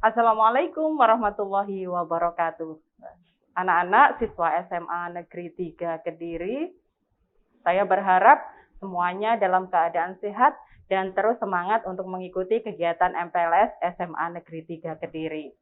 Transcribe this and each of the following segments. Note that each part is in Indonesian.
Assalamualaikum warahmatullahi wabarakatuh. Anak-anak siswa SMA Negeri 3 Kediri, saya berharap semuanya dalam keadaan sehat dan terus semangat untuk mengikuti kegiatan MPLS SMA Negeri 3 Kediri.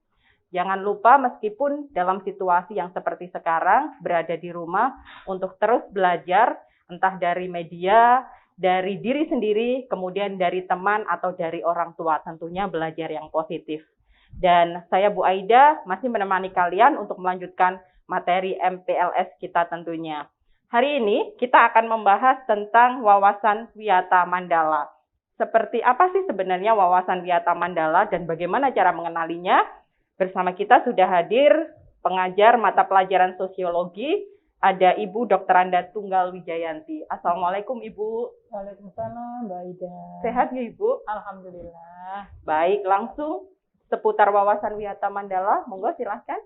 Jangan lupa meskipun dalam situasi yang seperti sekarang, berada di rumah untuk terus belajar, entah dari media, dari diri sendiri, kemudian dari teman atau dari orang tua, tentunya belajar yang positif. Dan saya Bu Aida masih menemani kalian untuk melanjutkan materi MPLS kita tentunya. Hari ini kita akan membahas tentang wawasan Wiyata Mandala. Seperti apa sih sebenarnya wawasan Wiyata Mandala dan bagaimana cara mengenalinya? Bersama kita sudah hadir pengajar mata pelajaran sosiologi, ada Ibu Dr. Anda Tunggal Wijayanti. Assalamualaikum Ibu. Waalaikumsalam, Mbak Aida. Sehat ya Ibu? Alhamdulillah. Baik, langsung seputar wawasan Wiyata Mandala, monggo silahkan.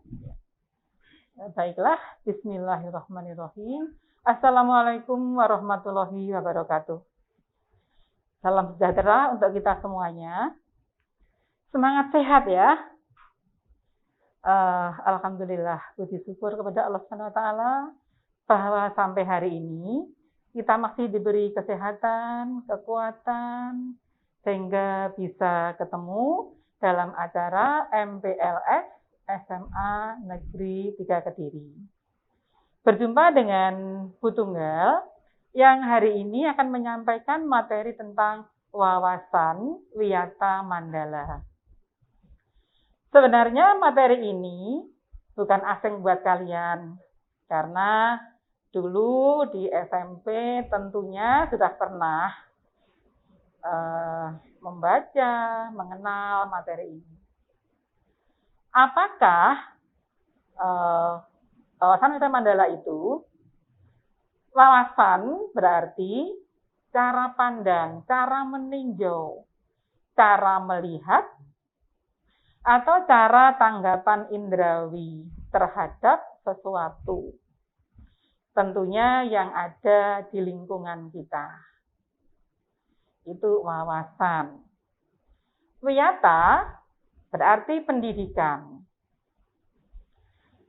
Baiklah, bismillahirrahmanirrahim. Assalamualaikum warahmatullahi wabarakatuh. Salam sejahtera untuk kita semuanya. Semangat sehat ya. Alhamdulillah, puji syukur kepada Allah SWT bahwa sampai hari ini kita masih diberi kesehatan, kekuatan, sehingga bisa ketemu dalam acara MPLS SMA Negeri 3 Kediri. Berjumpa dengan Bu Tunggal yang hari ini akan menyampaikan materi tentang wawasan Wiyata Mandala. Sebenarnya materi ini bukan asing buat kalian, karena dulu di SMP tentunya sudah pernah membaca, mengenal materi ini. Apakah wawasan Wiyata Mandala itu? Wawasan berarti cara pandang, cara meninjau, cara melihat, atau cara tanggapan indrawi terhadap sesuatu. Tentunya yang ada di lingkungan kita. Itu wawasan. Wiyata berarti pendidikan.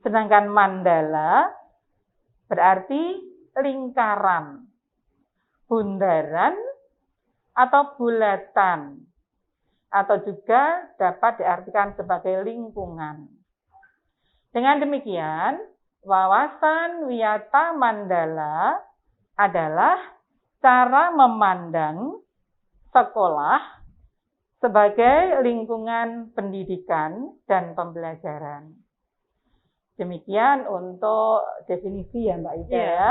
Sedangkan mandala berarti lingkaran, bundaran, atau bulatan. Atau juga dapat diartikan sebagai lingkungan. Dengan demikian, wawasan Wiyata Mandala adalah cara memandang sekolah sebagai lingkungan pendidikan dan pembelajaran. Demikian untuk definisi ya Mbak Ida. Ya.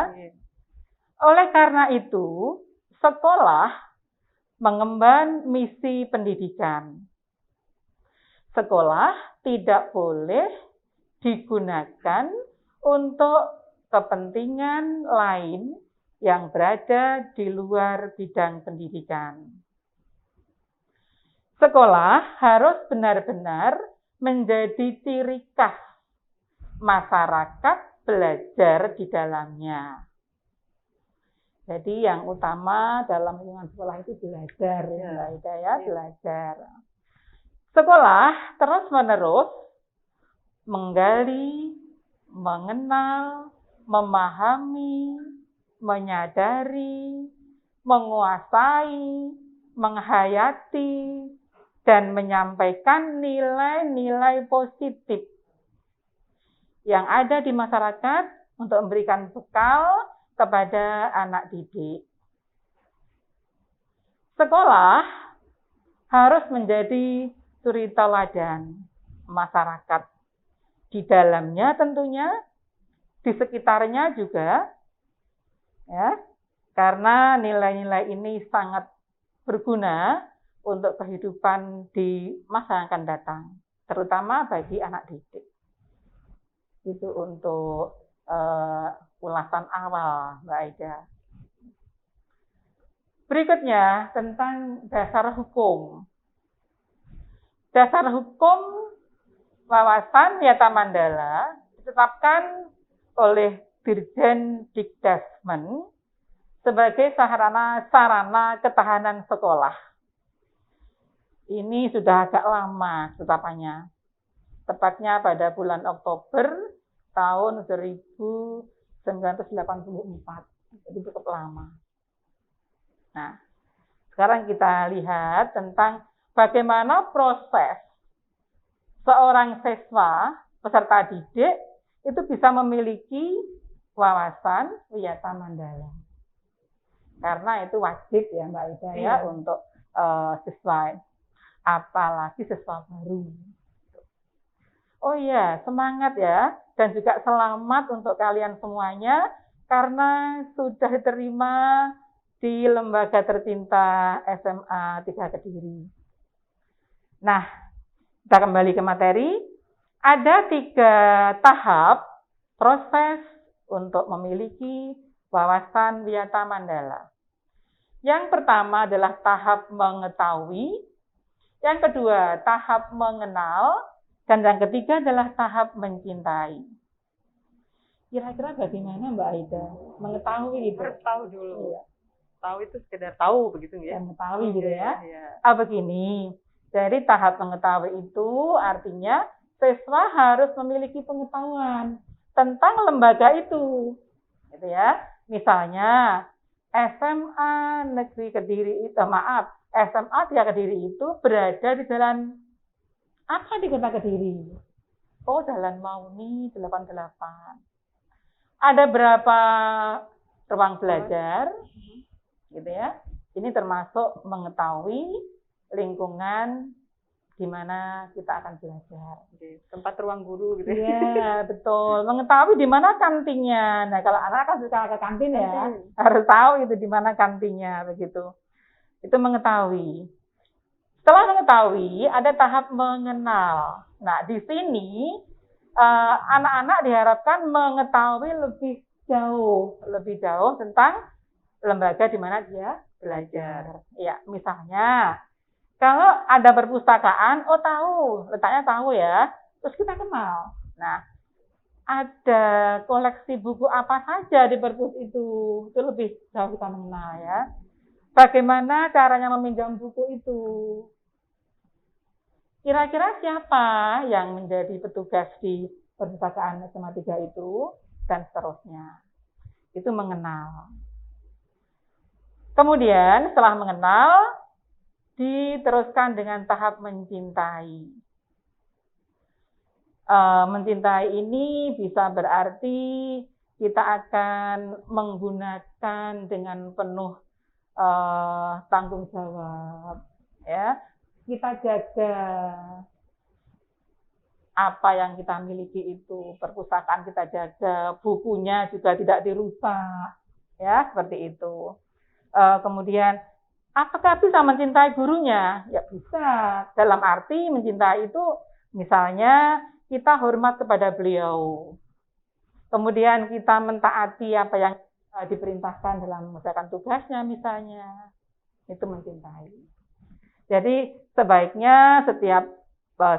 Oleh karena itu, sekolah mengemban misi pendidikan. Sekolah tidak boleh digunakan untuk kepentingan lain yang berada di luar bidang pendidikan. Sekolah harus benar-benar menjadi ciri khas masyarakat belajar di dalamnya. Jadi yang utama dalam lingkungan sekolah itu belajar, ya Mbak Ida ya, belajar. Sekolah terus-menerus menggali, mengenal, memahami, menyadari, menguasai, menghayati, dan menyampaikan nilai-nilai positif yang ada di masyarakat untuk memberikan bekal kepada anak didik. Sekolah harus menjadi suri teladan masyarakat. Di dalamnya tentunya, di sekitarnya juga, ya, karena nilai-nilai ini sangat berguna untuk kehidupan di masa yang akan datang, terutama bagi anak didik. Itu untuk ulasan awal, Mbak Aida. Berikutnya tentang dasar hukum. Dasar hukum wawasan Wiyata Mandala ditetapkan oleh Dirjen Dikdasmen sebagai sarana ketahanan sekolah. Ini sudah agak lama ketetapannya. tepatnya pada bulan Oktober tahun 1984. Jadi cukup lama. Nah, sekarang kita lihat tentang bagaimana proses seorang siswa, peserta didik, itu bisa memiliki wawasan wiyata mandala. Karena itu wajib ya Mbak Ida ya untuk siswa, apalagi siswa baru. Oh iya, semangat ya, dan juga selamat untuk kalian semuanya, karena sudah diterima di Lembaga Tercinta SMA 3 Kediri. Nah, kita kembali ke materi. Ada 3 tahap proses untuk memiliki wawasan wiyata mandala. Yang pertama adalah tahap mengetahui, yang kedua tahap mengenal, dan yang ketiga adalah tahap mencintai. Kira-kira bagaimana Mbak Aida mengetahui itu? Harus tahu dulu. Iya. Tahu itu sekedar tahu begitu ya? Mengetahui gitu ya. Iya. Begini, dari tahap mengetahui itu artinya siswa harus memiliki pengetahuan tentang lembaga itu. Gitu ya. Misalnya SMA Negeri Kediri SMA 3 Kediri itu berada di jalan apa di Kota Kediri? Oh, Jalan Mauni 88. Ada berapa ruang belajar? Gitu ya. Ini termasuk mengetahui lingkungan di mana kita akan belajar. Tempat ruang guru gitu. Iya, betul. Mengetahui di mana kantinnya. Nah, kalau anak kan suka ke kantin ya, harus tahu itu di mana kantinnya begitu. Itu mengetahui. Setelah mengetahui, ada tahap mengenal. Nah, di sini anak-anak diharapkan mengetahui lebih jauh tentang lembaga di mana dia belajar. Ya, misalnya kalau ada perpustakaan, oh tahu, letaknya tahu ya. Terus kita kenal. Nah, ada koleksi buku apa saja di perpus itu lebih jauh kita mengenal ya. Bagaimana caranya meminjam buku itu? Kira-kira siapa yang menjadi petugas di perpustakaan SMA 3 itu? Dan seterusnya. Itu mengenal. Kemudian setelah mengenal, diteruskan dengan tahap mencintai. Mencintai ini bisa berarti kita akan menggunakan dengan penuh tanggung jawab, ya. Kita jaga apa yang kita miliki itu, perpustakaan kita jaga, bukunya juga tidak dirusak, ya seperti itu. Kemudian apakah bisa mencintai gurunya? Ya bisa. Dalam arti mencintai itu misalnya kita hormat kepada beliau. Kemudian kita mentaati apa yang diperintahkan dalam mengerjakan tugasnya misalnya. Itu mencintai. Jadi sebaiknya setiap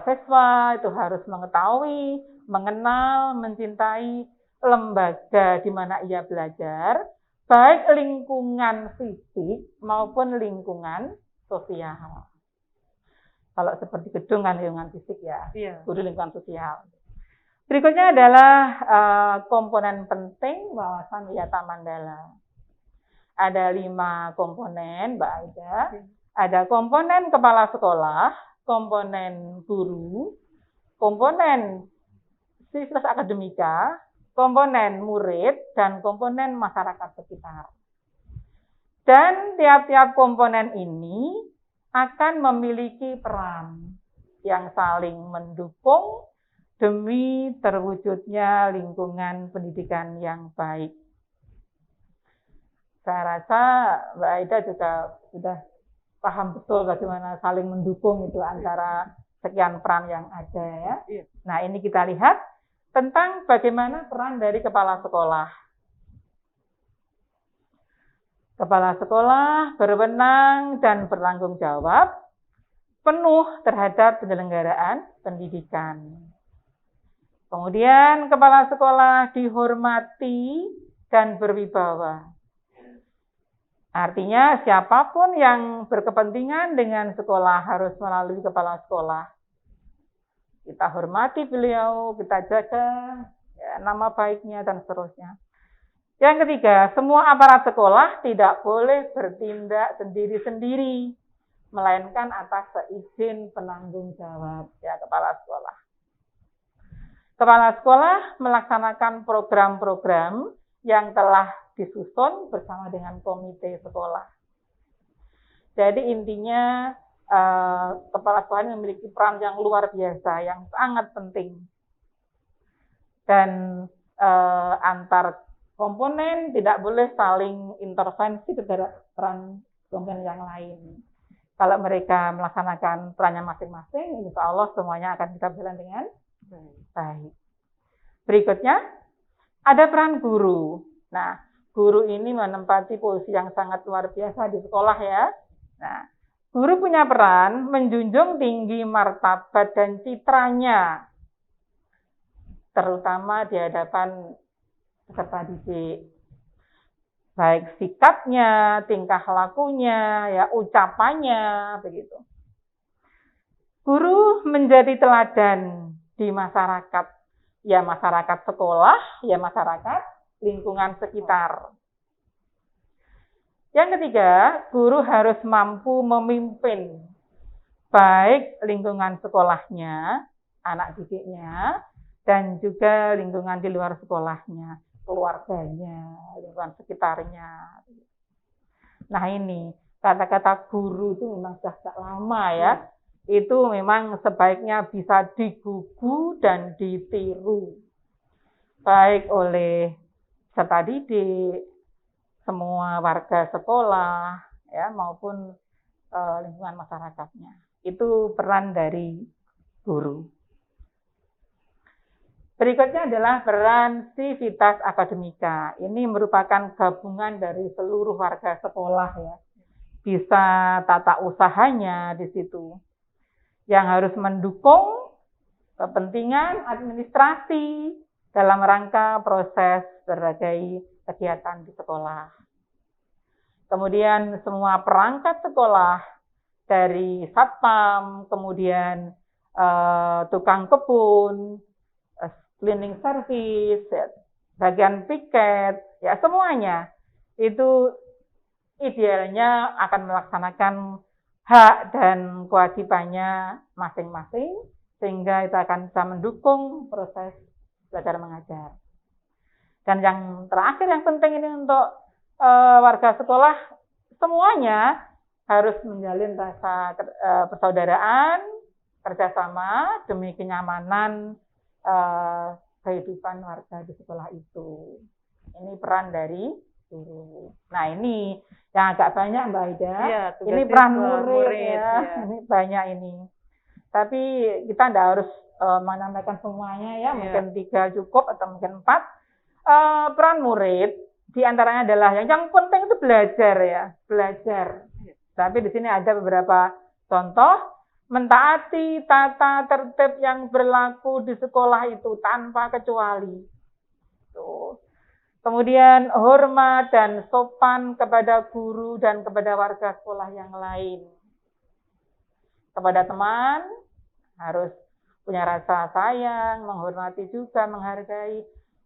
siswa itu harus mengetahui, mengenal, mencintai lembaga di mana ia belajar, baik lingkungan fisik maupun lingkungan sosial. Kalau seperti gedung kan lingkungan fisik ya, guru lingkungan sosial. Berikutnya adalah komponen penting wawasan wiyata mandala. Ada 5 komponen, Mbak Aida. Ada komponen kepala sekolah, komponen guru, komponen siswa akademika, komponen murid, dan komponen masyarakat sekitar. Dan tiap-tiap komponen ini akan memiliki peran yang saling mendukung demi terwujudnya lingkungan pendidikan yang baik. Saya rasa Mbak Aida juga sudah paham betul bagaimana saling mendukung itu antara sekian peran yang ada ya. Nah, ini kita lihat tentang bagaimana peran dari kepala sekolah. Kepala sekolah berwenang dan bertanggung jawab penuh terhadap penyelenggaraan pendidikan. Kemudian kepala sekolah dihormati dan berwibawa. Artinya siapapun yang berkepentingan dengan sekolah harus melalui kepala sekolah. kita hormati beliau, kita jaga ya, nama baiknya dan seterusnya. Yang ketiga, semua aparat sekolah tidak boleh bertindak sendiri-sendiri, melainkan atas seizin penanggung jawab ya kepala sekolah. Kepala sekolah melaksanakan program-program yang telah disusun bersama dengan komite sekolah. Jadi intinya kepala sekolah ini memiliki peran yang luar biasa, yang sangat penting. Dan antar komponen tidak boleh saling intervensi terhadap peran komponen yang lain. Kalau mereka melaksanakan perannya masing-masing, insya Allah semuanya akan kita berjalan dengan baik. Berikutnya, ada peran guru. Nah, guru ini menempati posisi yang sangat luar biasa di sekolah ya. Nah, guru punya peran menjunjung tinggi martabat dan citranya, terutama di hadapan peserta didik. Baik sikapnya, tingkah lakunya, ya ucapannya, begitu. Guru menjadi teladan di masyarakat, ya masyarakat sekolah, ya masyarakat lingkungan sekitar. Yang ketiga, guru harus mampu memimpin baik lingkungan sekolahnya, anak didiknya, dan juga lingkungan di luar sekolahnya, keluarganya, lingkungan sekitarnya. Nah ini, kata-kata guru itu memang sudah sejak lama ya. Itu memang sebaiknya bisa digugu dan ditiru. Baik oleh peserta didik, semua warga sekolah, ya maupun lingkungan masyarakatnya. Itu peran dari guru. Berikutnya adalah peran sivitas akademika. Ini merupakan gabungan dari seluruh warga sekolah ya. Bisa tata usahanya di situ. Yang harus mendukung kepentingan administrasi dalam rangka proses berbagai kegiatan di sekolah. Kemudian semua perangkat sekolah dari satpam, kemudian tukang kebun, cleaning service, bagian piket, ya semuanya itu idealnya akan melaksanakan hak dan kewajibannya masing-masing sehingga itu akan bisa mendukung proses belajar mengajar. Dan yang terakhir yang penting ini untuk warga sekolah semuanya harus menjalin rasa persaudaraan, kerjasama demi kenyamanan kehidupan warga di sekolah itu. Ini peran dari guru. Nah ini yang agak banyak Mbak Ida. Ya, ini peran murid ya. Ini banyak ini. Tapi kita tidak harus menyampaikan semuanya ya. Mungkin 3 cukup atau mungkin 4. Peran murid diantaranya adalah yang penting itu belajar ya, belajar. Tapi di sini ada beberapa contoh. Mentaati tata tertib yang berlaku di sekolah itu tanpa kecuali. Tuh. Kemudian hormat dan sopan kepada guru dan kepada warga sekolah yang lain. Kepada teman harus punya rasa sayang, menghormati juga, menghargai.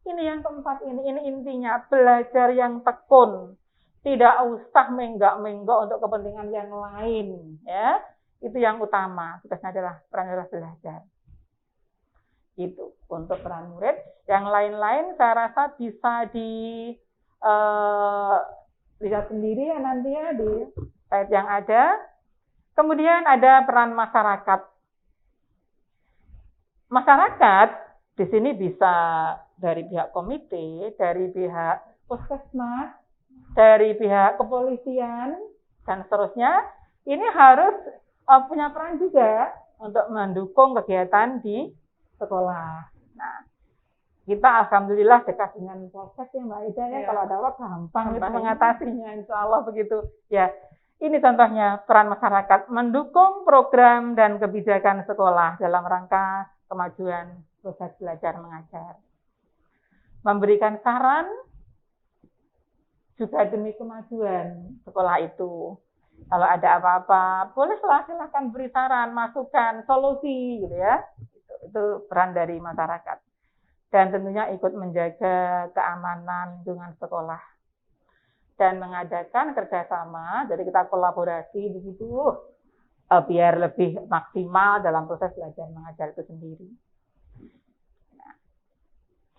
Ini yang keempat ini intinya belajar yang tekun. Tidak usah menggak-menggok untuk kepentingan yang lain, ya. Itu yang utama. Tugasnya adalah belajar. Itu untuk peran murid. Yang lain-lain saya rasa bisa lihat sendiri ya nanti ya di slide yang ada. Kemudian ada peran masyarakat. Masyarakat di sini bisa dari pihak komite, dari pihak puskesmas, dari pihak kepolisian, dan seterusnya. Ini harus punya peran juga untuk mendukung kegiatan di sekolah. Nah, kita alhamdulillah dekat dengan Polsek ya Mbak Ida ya. Kalau ada apa gampang itu mengatasinya, insya Allah begitu. Ya, ini contohnya peran masyarakat mendukung program dan kebijakan sekolah dalam rangka kemajuan proses belajar mengajar. Memberikan saran juga demi kemajuan sekolah itu. Kalau ada apa-apa, bolehlah silakan beri saran, masukan, solusi, gitu ya. Gitu. itu peran dari masyarakat. Dan tentunya ikut menjaga keamanan lingkungan sekolah. Dan mengadakan kerjasama, jadi kita kolaborasi di situ biar lebih maksimal dalam proses belajar mengajar itu sendiri. Nah,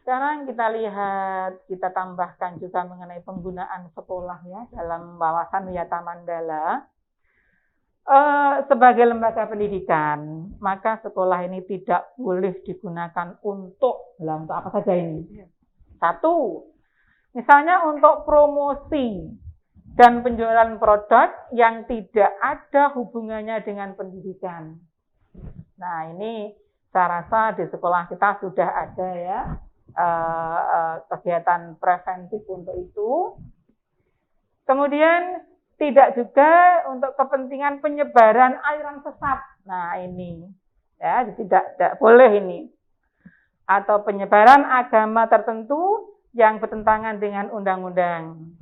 sekarang kita lihat, kita tambahkan juga mengenai penggunaan sekolah ya dalam wawasan Wiyata Mandala. Sebagai lembaga pendidikan, maka sekolah ini tidak boleh digunakan untuk apa saja ini. Satu, misalnya untuk promosi dan penjualan produk yang tidak ada hubungannya dengan pendidikan. Nah, ini saya rasa di sekolah kita sudah ada ya kegiatan preventif untuk itu. Kemudian tidak juga untuk kepentingan penyebaran aliran sesat. Nah, ini ya tidak boleh ini. Atau penyebaran agama tertentu yang bertentangan dengan undang-undang.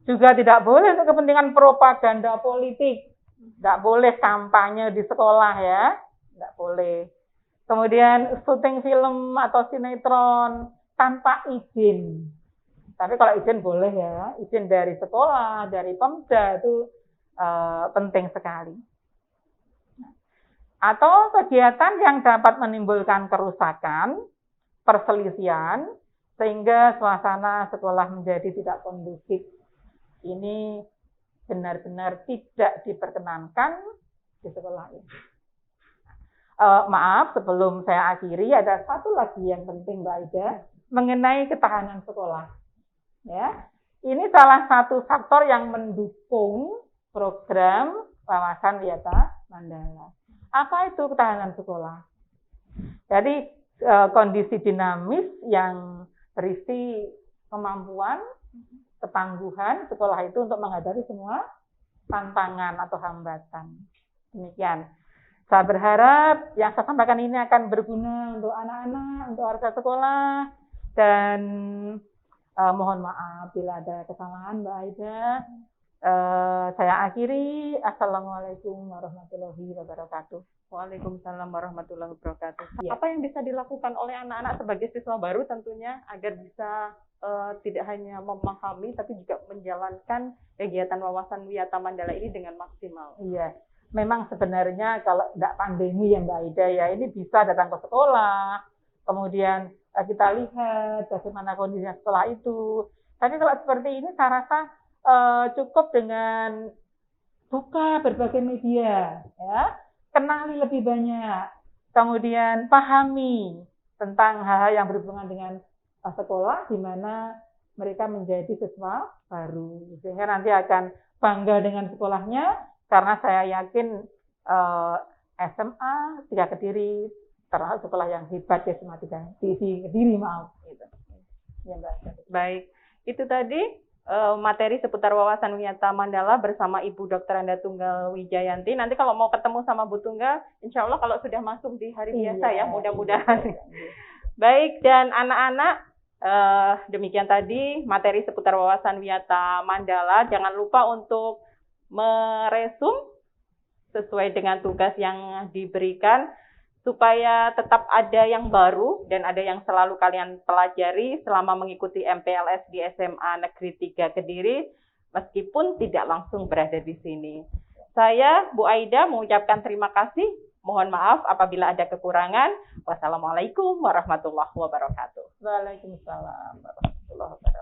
Juga tidak boleh untuk kepentingan propaganda politik. Tidak boleh kampanye di sekolah ya. Tidak boleh. Kemudian syuting film atau sinetron tanpa izin. Tapi kalau izin boleh ya, izin dari sekolah, dari Pemda itu penting sekali. Atau kegiatan yang dapat menimbulkan kerusakan, perselisihan, sehingga suasana sekolah menjadi tidak kondusif. Ini benar-benar tidak diperkenankan di sekolah ini. Maaf, sebelum saya akhiri, ada satu lagi yang penting Mbak Aida, mengenai ketahanan sekolah. Ya, ini salah satu faktor yang mendukung program wawasan Wiyata Mandala. Apa itu ketahanan sekolah? Jadi kondisi dinamis yang berisi kemampuan, ketangguhan sekolah itu untuk menghadapi semua tantangan atau hambatan. Demikian. Saya berharap yang saya sampaikan ini akan berguna untuk anak-anak, untuk warga sekolah, dan mohon maaf bila ada kesalahan Mbak Aida. Saya akhiri. Assalamualaikum warahmatullahi wabarakatuh. Waalaikumsalam warahmatullahi wabarakatuh. Ya. Apa yang bisa dilakukan oleh anak-anak sebagai siswa baru tentunya agar bisa tidak hanya memahami tapi juga menjalankan kegiatan wawasan Wiyata Mandala ini dengan maksimal? Iya, memang sebenarnya kalau tidak pandemi ya Mbak Aida ya, ini bisa datang ke sekolah, kemudian kita lihat bagaimana kondisi sekolah itu. Tapi kalau seperti ini saya rasa cukup dengan buka berbagai media, ya, kenali lebih banyak, kemudian pahami tentang hal-hal yang berhubungan dengan sekolah, di mana mereka menjadi siswa baru, sehingga nanti akan bangga dengan sekolahnya, karena saya yakin SMA 3 Kediri termasuk sekolah yang hebat ya, semua di Kediri, maaf. Gitu. Ya, Mbak. Baik, itu tadi materi seputar wawasan Wiyata Mandala bersama Ibu Dr. Anda Tunggal Wijayanti. Nanti kalau mau ketemu sama Bu Tunggal, insya Allah kalau sudah masuk di hari biasa ya, mudah-mudahan. Baik, dan anak-anak, demikian tadi materi seputar wawasan Wiyata Mandala. Jangan lupa untuk meresum sesuai dengan tugas yang diberikan, supaya tetap ada yang baru dan ada yang selalu kalian pelajari selama mengikuti MPLS di SMA Negeri 3 Kediri, meskipun tidak langsung berada di sini. Saya, Bu Aida, mengucapkan terima kasih. Mohon maaf apabila ada kekurangan. Wassalamualaikum warahmatullahi wabarakatuh. Waalaikumsalam warahmatullahi wabarakatuh.